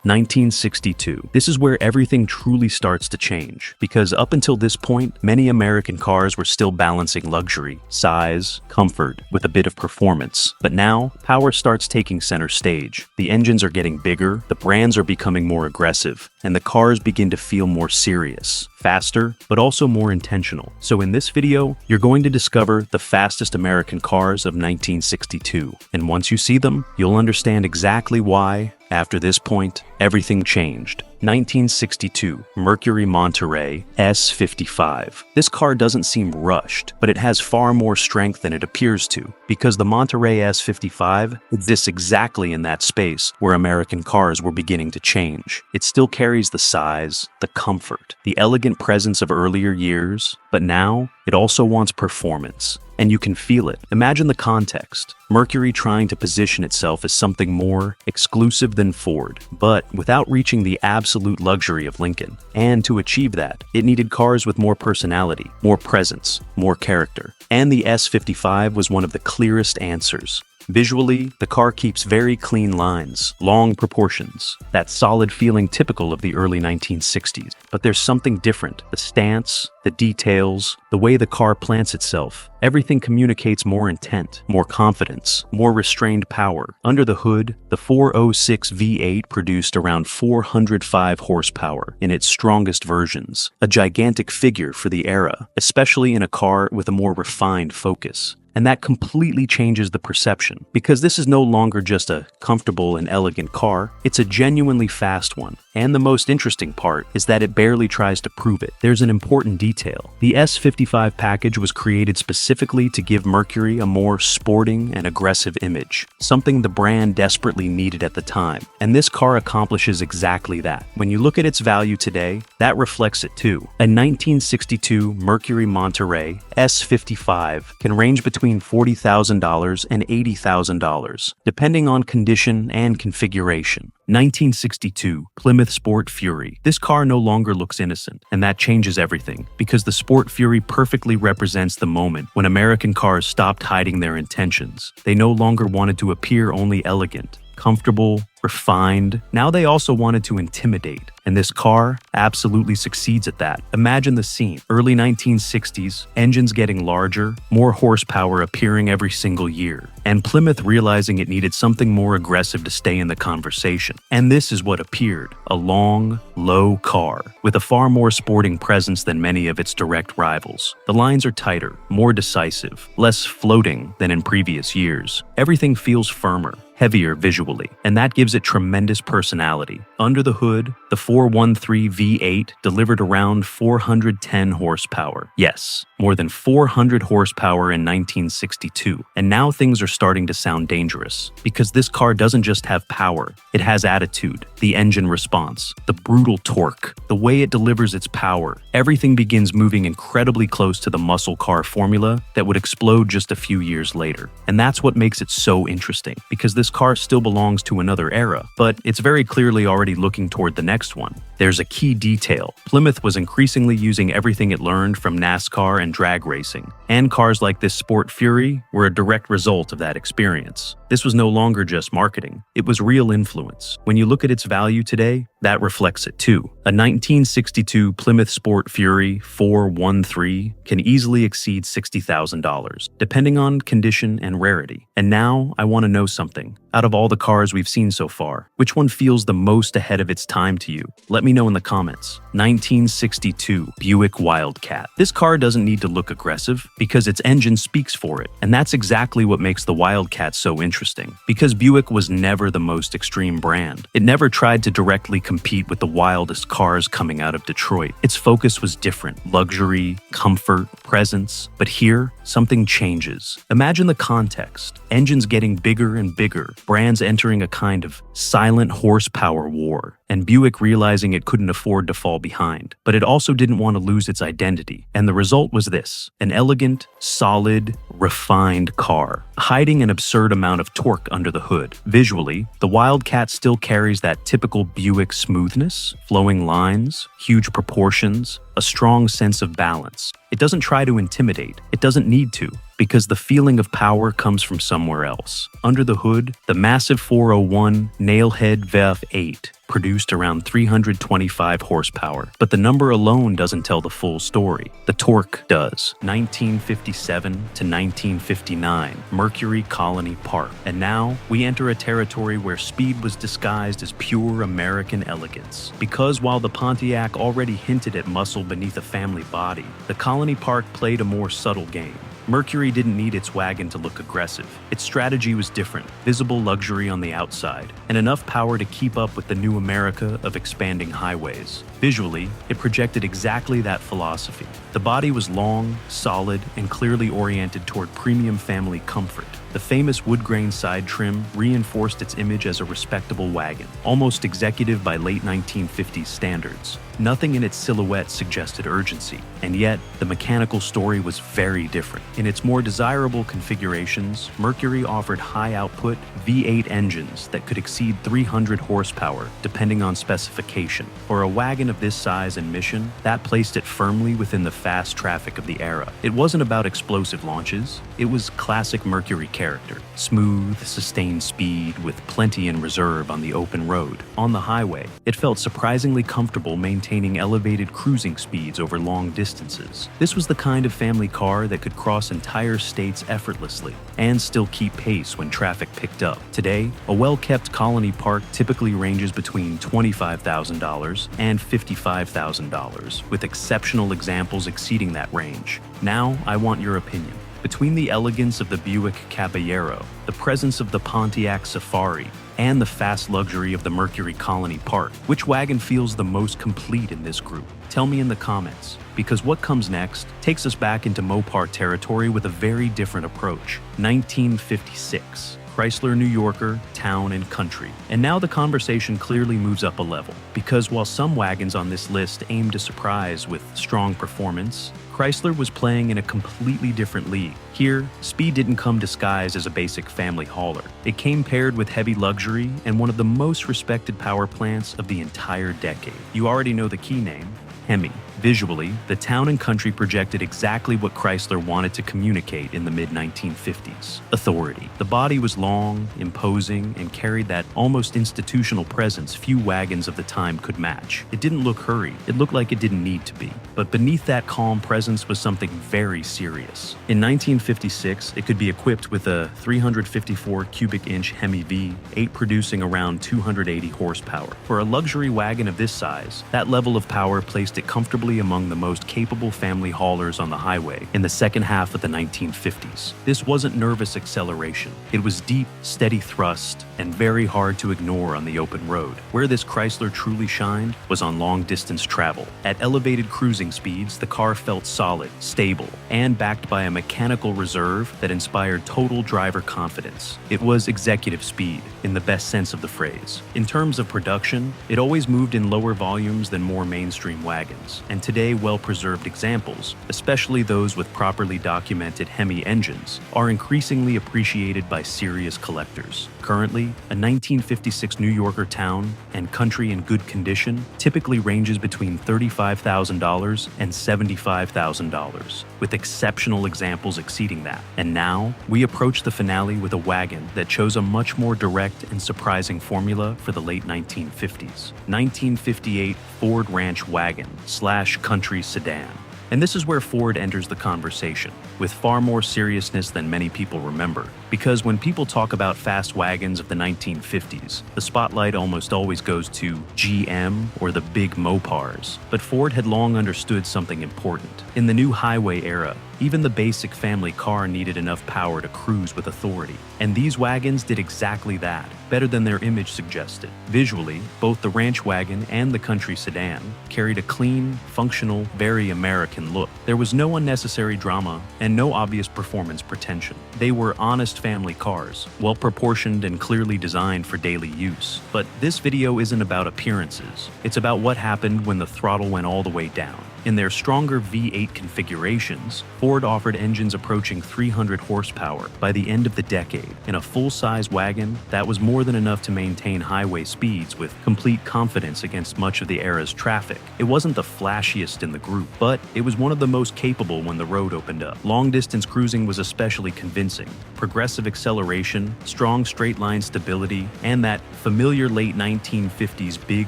1962. This is where everything truly starts to change, because up until this point, many American cars were still balancing luxury, size, comfort, with a bit of performance. But now, power starts taking center stage. The engines are getting bigger, the brands are becoming more aggressive, and the cars begin to feel more serious, faster, but also more intentional. So in this video, you're going to discover the fastest American cars of 1962. And once you see them, you'll understand exactly why, after this point, everything changed. 1962 Mercury Monterey S55. This car doesn't seem rushed, but it has far more strength than it appears to, because the Monterey S55 exists exactly in that space where American cars were beginning to change. It still carries the size, the comfort, the elegant presence of earlier years, but now it also wants performance. And you can feel it. Imagine the context. Mercury trying to position itself as something more exclusive than Ford, but without reaching the absolute luxury of Lincoln. And to achieve that, it needed cars with more personality, more presence, more character. And the S55 was one of the clearest answers. Visually, the car keeps very clean lines, long proportions, that solid feeling typical of the early 1960s. But there's something different. The stance, the details, the way the car plants itself, everything communicates more intent, more confidence, more restrained power. Under the hood, the 406 V8 produced around 405 horsepower in its strongest versions, a gigantic figure for the era, especially in a car with a more refined focus. And that completely changes the perception, because this is no longer just a comfortable and elegant car, it's a genuinely fast one. And the most interesting part is that it barely tries to prove it. There's an important detail. The S55 package was created specifically to give Mercury a more sporting and aggressive image, something the brand desperately needed at the time. And this car accomplishes exactly that. When you look at its value today, that reflects it too. A 1962 Mercury Monterey S55 can range between $40,000 and $80,000, depending on condition and configuration. 1962 Plymouth Sport Fury. This car no longer looks innocent, and that changes everything, because the Sport Fury perfectly represents the moment when American cars stopped hiding their intentions. They no longer wanted to appear only elegant, comfortable, refined. Now they also wanted to intimidate, and this car absolutely succeeds at that. Imagine the scene. Early 1960s, engines getting larger, more horsepower appearing every single year, and Plymouth realizing it needed something more aggressive to stay in the conversation. And this is what appeared: a long, low car with a far more sporting presence than many of its direct rivals. The lines are tighter, more decisive, less floating than in previous years. Everything feels firmer, heavier visually, and that gives it tremendous personality. Under the hood, the 413 V8 delivered around 410 horsepower. Yes, more than 400 horsepower in 1962. And now things are starting to sound dangerous, because this car doesn't just have power, it has attitude, the engine response, the brutal torque, the way it delivers its power. Everything begins moving incredibly close to the muscle car formula that would explode just a few years later. And that's what makes it so interesting, because this car still belongs to another era, but it's very clearly already looking toward the next one. There's a key detail. Plymouth was increasingly using everything it learned from NASCAR and drag racing, and cars like this Sport Fury were a direct result of that experience. This was no longer just marketing, it was real influence. When you look at its value today, that reflects it too. A 1962 Plymouth Sport Fury 413 can easily exceed $60,000, depending on condition and rarity. And now I want to know something. Out of all the cars we've seen so far, which one feels the most ahead of its time to you? Let me know in the comments. 1962 Buick Wildcat. This car doesn't need to look aggressive, because its engine speaks for it. And that's exactly what makes the Wildcat so interesting, because Buick was never the most extreme brand. It never tried to directly compete with the wildest cars coming out of Detroit. Its focus was different: luxury, comfort, presence. But here, something changes. Imagine the context. Engines getting bigger and bigger, brands entering a kind of silent horsepower war, and Buick realizing it couldn't afford to fall behind. But it also didn't want to lose its identity. And the result was this: an elegant, solid, refined car, hiding an absurd amount of torque under the hood. Visually, the Wildcat still carries that typical Buick smoothness, flowing lines, huge proportions, a strong sense of balance. It doesn't try to intimidate. It doesn't need to. because the feeling of power comes from somewhere else. Under the hood, the massive 401 Nailhead VF8 produced around 325 horsepower, but the number alone doesn't tell the full story. The torque does. 1957 to 1959, Mercury Colony Park. And now, we enter a territory where speed was disguised as pure American elegance. Because while the Pontiac already hinted at muscle beneath a family body, the Colony Park played a more subtle game. Mercury didn't need its wagon to look aggressive. Its strategy was different, visible luxury on the outside, and enough power to keep up with the new America of expanding highways. Visually, it projected exactly that philosophy. The body was long, solid, and clearly oriented toward premium family comfort. The famous wood grain side trim reinforced its image as a respectable wagon, almost executive by late 1950s standards. Nothing in its silhouette suggested urgency, and yet the mechanical story was very different. In its more desirable configurations, Mercury offered high-output V8 engines that could exceed 300 horsepower, depending on specification. For a wagon of this size and mission, that placed it firmly within the fast traffic of the era. It wasn't about explosive launches, it was classic Mercury character. Smooth, sustained speed with plenty in reserve on the open road. On the highway, it felt surprisingly comfortable maintaining elevated cruising speeds over long distances. This was the kind of family car that could cross entire states effortlessly and still keep pace when traffic picked up. Today, a well-kept Colony Park typically ranges between $25,000 and $55,000, with exceptional examples exceeding that range. Now, I want your opinion. Between the elegance of the Buick Caballero, the presence of the Pontiac Safari, and the fast luxury of the Mercury Colony Park, which wagon feels the most complete in this group? Tell me in the comments, because what comes next takes us back into Mopar territory with a very different approach. 1956. Chrysler New Yorker, Town and Country. And now the conversation clearly moves up a level, because while some wagons on this list aim to surprise with strong performance, Chrysler was playing in a completely different league. Here, speed didn't come disguised as a basic family hauler. It came paired with heavy luxury and one of the most respected power plants of the entire decade. You already know the key name, Hemi. Visually, the Town and Country projected exactly what Chrysler wanted to communicate in the mid-1950s: authority. The body was long, imposing, and carried that almost institutional presence few wagons of the time could match. It didn't look hurried. It looked like it didn't need to be. But beneath that calm presence was something very serious. In 1956, it could be equipped with a 354 cubic inch Hemi V8 producing around 280 horsepower. For a luxury wagon of this size, that level of power placed it comfortably among the most capable family haulers on the highway in the second half of the 1950s. This wasn't nervous acceleration. It was deep, steady thrust, and very hard to ignore on the open road. Where this Chrysler truly shined was on long-distance travel. At elevated cruising speeds, the car felt solid, stable, and backed by a mechanical reserve that inspired total driver confidence. It was executive speed, in the best sense of the phrase. In terms of production, it always moved in lower volumes than more mainstream wagons, and today well-preserved examples, especially those with properly documented Hemi engines, are increasingly appreciated by serious collectors. Currently, a 1956 New Yorker Town and Country in good condition typically ranges between $35,000 and $75,000, with exceptional examples exceeding that. And now, we approach the finale with a wagon that chose a much more direct and surprising formula for the late 1950s. 1958 Ford Ranch Wagon / Country Sedan. And this is where Ford enters the conversation, with far more seriousness than many people remember. Because when people talk about fast wagons of the 1950s, the spotlight almost always goes to GM or the big Mopars. But Ford had long understood something important. In the new highway era, even the basic family car needed enough power to cruise with authority. And these wagons did exactly that, better than their image suggested. Visually, both the ranch wagon and the country sedan carried a clean, functional, very American look. There was no unnecessary drama and no obvious performance pretension. They were honest family cars, well-proportioned and clearly designed for daily use. But this video isn't about appearances. It's about what happened when the throttle went all the way down. In their stronger V8 configurations, Ford offered engines approaching 300 horsepower by the end of the decade. In a full-size wagon, that was more than enough to maintain highway speeds with complete confidence against much of the era's traffic. It wasn't the flashiest in the group, but it was one of the most capable when the road opened up. Long-distance cruising was especially convincing. Progressive acceleration, strong straight-line stability, and that familiar late 1950s big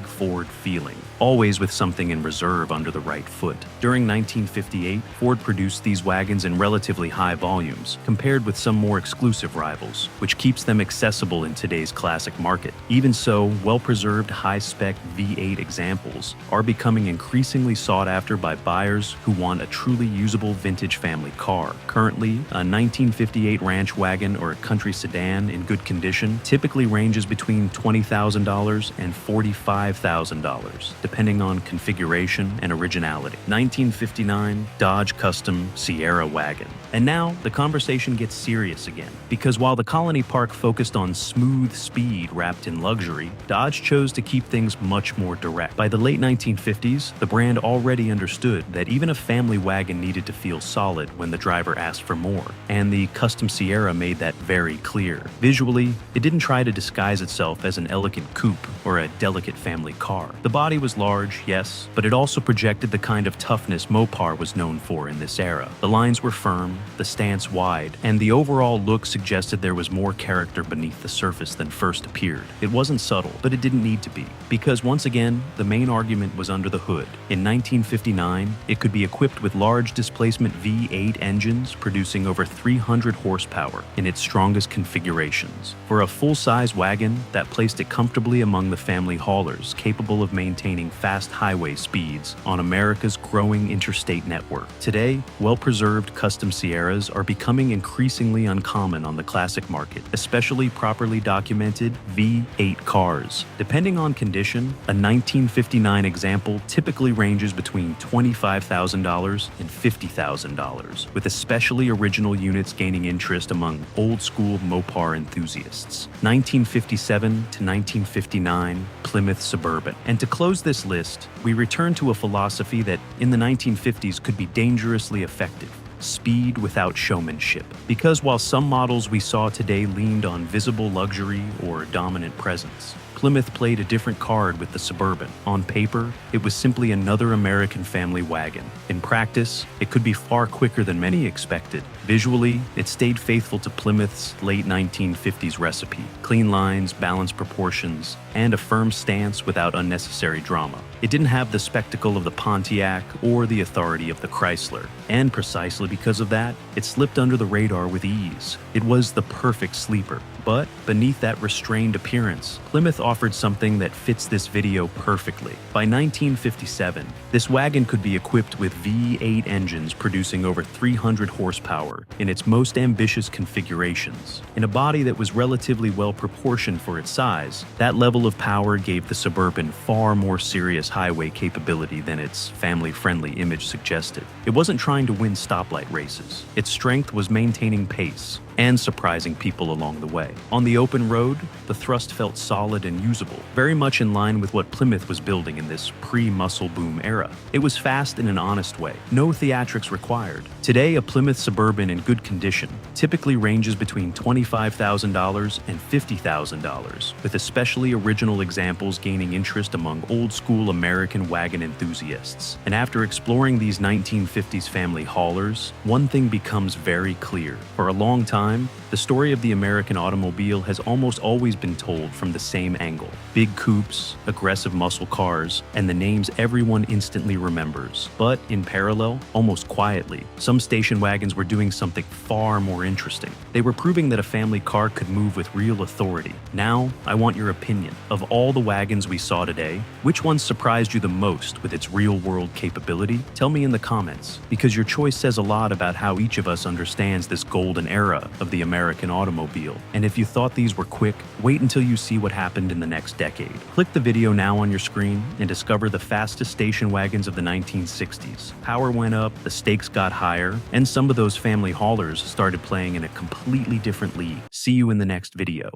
Ford feeling, always with something in reserve under the right foot. During 1958, Ford produced these wagons in relatively high volumes, compared with some more exclusive rivals, which keeps them accessible in today's classic market. Even so, well-preserved high-spec V8 examples are becoming increasingly sought after by buyers who want a truly usable vintage family car. Currently, a 1958 ranch wagon or a country sedan in good condition typically ranges between $20,000 and $45,000, depending on configuration and originality. 1959 Dodge Custom Sierra wagon. And now the conversation gets serious again, because while the Colony Park focused on smooth speed wrapped in luxury, Dodge chose to keep things much more direct. By the late 1950s, the brand already understood that even a family wagon needed to feel solid when the driver asked for more, and the Custom Sierra made that very clear. Visually, it didn't try to disguise itself as an elegant coupe or a delicate family car. The body was large, yes, but it also projected the kind of toughness Mopar was known for in this era. The lines were firm, the stance wide, and the overall look suggested there was more character beneath the surface than first appeared. It wasn't subtle, but it didn't need to be, because once again, the main argument was under the hood. In 1959, it could be equipped with large displacement V8 engines producing over 300 horsepower in its strongest configurations. For a full-size wagon, that placed it comfortably among the family haulers capable of maintaining fast highway speeds on America's growing interstate network. Today, well-preserved custom Sierras are becoming increasingly uncommon on the classic market, especially properly documented V8 cars. Depending on condition, a 1959 example typically ranges between $25,000 and $50,000, with especially original units gaining interest among old-school Mopar enthusiasts. 1957 to 1959 Plymouth Suburban. And to close this list, we return to a philosophy that in the 1950s could be dangerously effective: speed without showmanship. Because while some models we saw today leaned on visible luxury or dominant presence, Plymouth played a different card with the Suburban. On paper, it was simply another American family wagon. In practice, it could be far quicker than many expected. Visually, it stayed faithful to Plymouth's late 1950s recipe: clean lines, balanced proportions, and a firm stance without unnecessary drama. It didn't have the spectacle of the Pontiac or the authority of the Chrysler, and precisely because of that, it slipped under the radar with ease. It was the perfect sleeper. But beneath that restrained appearance, Plymouth offered something that fits this video perfectly. By 1957, this wagon could be equipped with V8 engines producing over 300 horsepower in its most ambitious configurations. In a body that was relatively well proportioned for its size, that level of power gave the Suburban far more serious highway capability than its family-friendly image suggested. It wasn't trying to win stoplight races. Its strength was maintaining pace and surprising people along the way. On the open road, the thrust felt solid and usable, very much in line with what Plymouth was building in this pre-muscle boom era. It was fast in an honest way, no theatrics required. Today, a Plymouth Suburban in good condition typically ranges between $25,000 and $50,000, with especially original examples gaining interest among old-school American wagon enthusiasts. And after exploring these 1950s family haulers, one thing becomes very clear. For a long time, the story of the American automobile has almost always been told from the same angle: big coupes, aggressive muscle cars, and the names everyone instantly remembers. But in parallel, almost quietly, some station wagons were doing something far more interesting. They were proving that a family car could move with real authority. Now, I want your opinion. Of all the wagons we saw today, which one surprised you the most with its real-world capability? Tell me in the comments, because your choice says a lot about how each of us understands this golden era of the American automobile. And if you thought these were quick, wait until you see what happened in the next decade. Click the video now on your screen and discover the fastest station wagons of the 1960s. Power went up, the stakes got higher, and some of those family haulers started playing in a completely different league. See you in the next video.